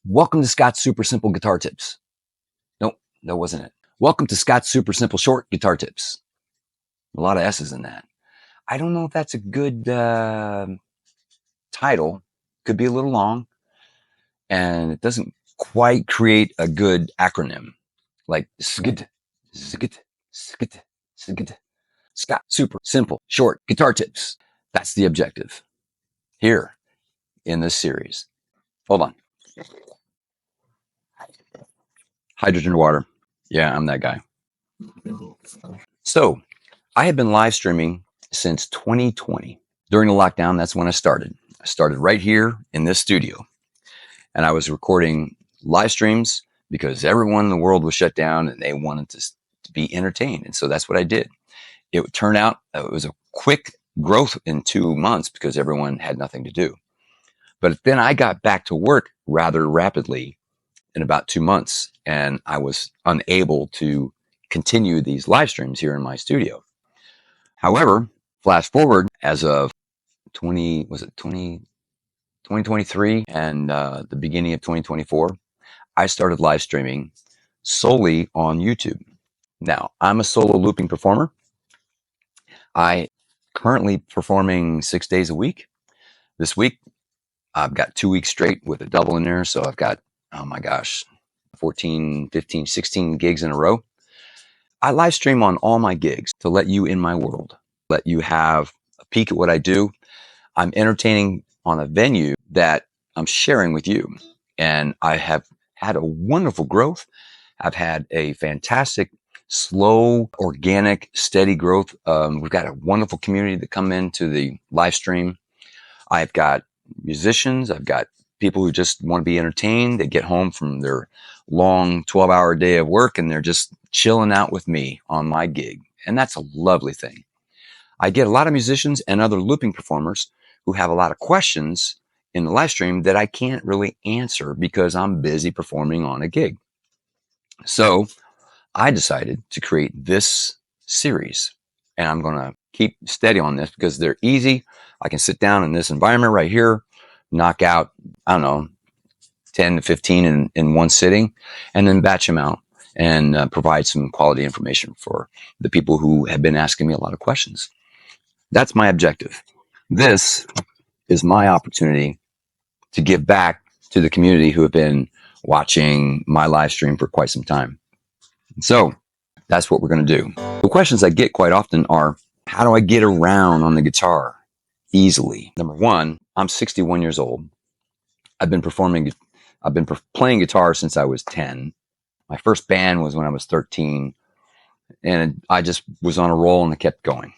Welcome to Scott's Super Simple Guitar Tips. Nope, that wasn't it. Welcome to Scott's Super Simple Short Guitar Tips. A lot of S's in that. I don't know if that's a good title. Could be a little long. And it doesn't quite create a good acronym. Like SGT, SGT, SGT, SGT. Scott Super Simple Short Guitar Tips. That's the objective here in this series. Hold on. Hydrogen water. Yeah, I'm that guy. So I have been live streaming since 2020. During the lockdown, that's when I started. I started right here in this studio. And I was recording live streams because everyone in the world was shut down and they wanted to be entertained. And so that's what I did. It would turn out it was a quick growth in 2 months because everyone had nothing to do. But then I got back to work rather rapidly in about 2 months, and I was unable to continue these live streams here in my studio. However, flash forward as of 2023 and the beginning of 2024, I started live streaming solely on YouTube. Now, I'm a solo looping performer. I currently performing 6 days a week. This week, I've got 2 weeks straight with a double in there. So I've got, oh my gosh, 14, 15, 16 gigs in a row. I live stream on all my gigs to let you in my world, let you have a peek at what I do. I'm entertaining on a venue that I'm sharing with you. And I have had a wonderful growth. I've had a fantastic, slow, organic, steady growth. We've got a wonderful community that come into the live stream. I've got musicians. I've got people who just want to be entertained. They get home from their long 12-hour day of work and they're just chilling out with me on my gig. And that's a lovely thing. I get a lot of musicians and other looping performers who have a lot of questions in the live stream that I can't really answer because I'm busy performing on a gig. So I decided to create this series, and I'm going to keep steady on this because they're easy. I can sit down in this environment right here, knock out, I don't know, 10 to 15 in one sitting, and then batch them out and provide some quality information for the people who have been asking me a lot of questions. That's my objective. This is my opportunity to give back to the community who have been watching my live stream for quite some time. So that's what we're going to do. The questions I get quite often are, how do I get around on the guitar easily? Number one, I'm 61 years old. I've been playing guitar since I was 10. My first band was when I was 13. And I just was on a roll and I kept going.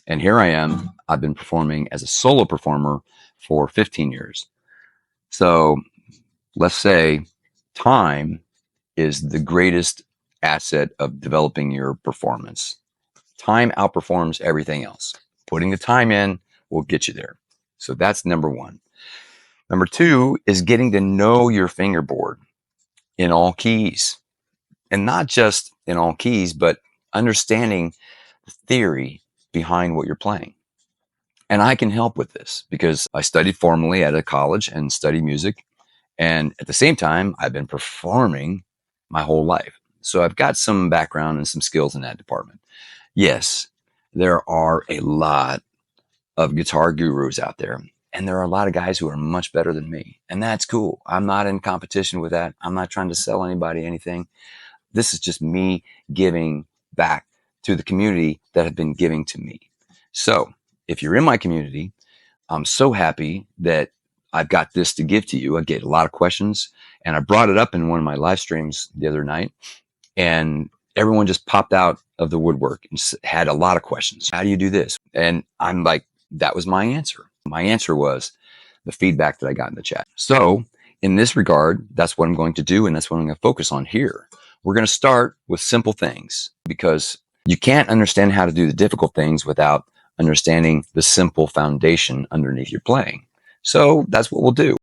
And here I am. I've been performing as a solo performer for 15 years. So let's say time is the greatest asset of developing your performance. Time outperforms everything else. Putting the time in will get you there. So that's number one. Number two is getting to know your fingerboard in all keys. And not just in all keys, but understanding the theory behind what you're playing. And I can help with this because I studied formally at a college and studied music. And at the same time, I've been performing my whole life. So I've got some background and some skills in that department. Yes, there are a lot of guitar gurus out there. And there are a lot of guys who are much better than me. And that's cool. I'm not in competition with that. I'm not trying to sell anybody anything. This is just me giving back to the community that have been giving to me. So if you're in my community, I'm so happy that I've got this to give to you. I get a lot of questions, and I brought it up in one of my live streams the other night, and everyone just popped out of the woodwork and had a lot of questions. How do you do this? And I'm like, that was my answer. My answer was the feedback that I got in the chat. So in this regard, that's what I'm going to do, and that's what I'm going to focus on here. We're going to start with simple things because you can't understand how to do the difficult things without understanding the simple foundation underneath your playing. So that's what we'll do.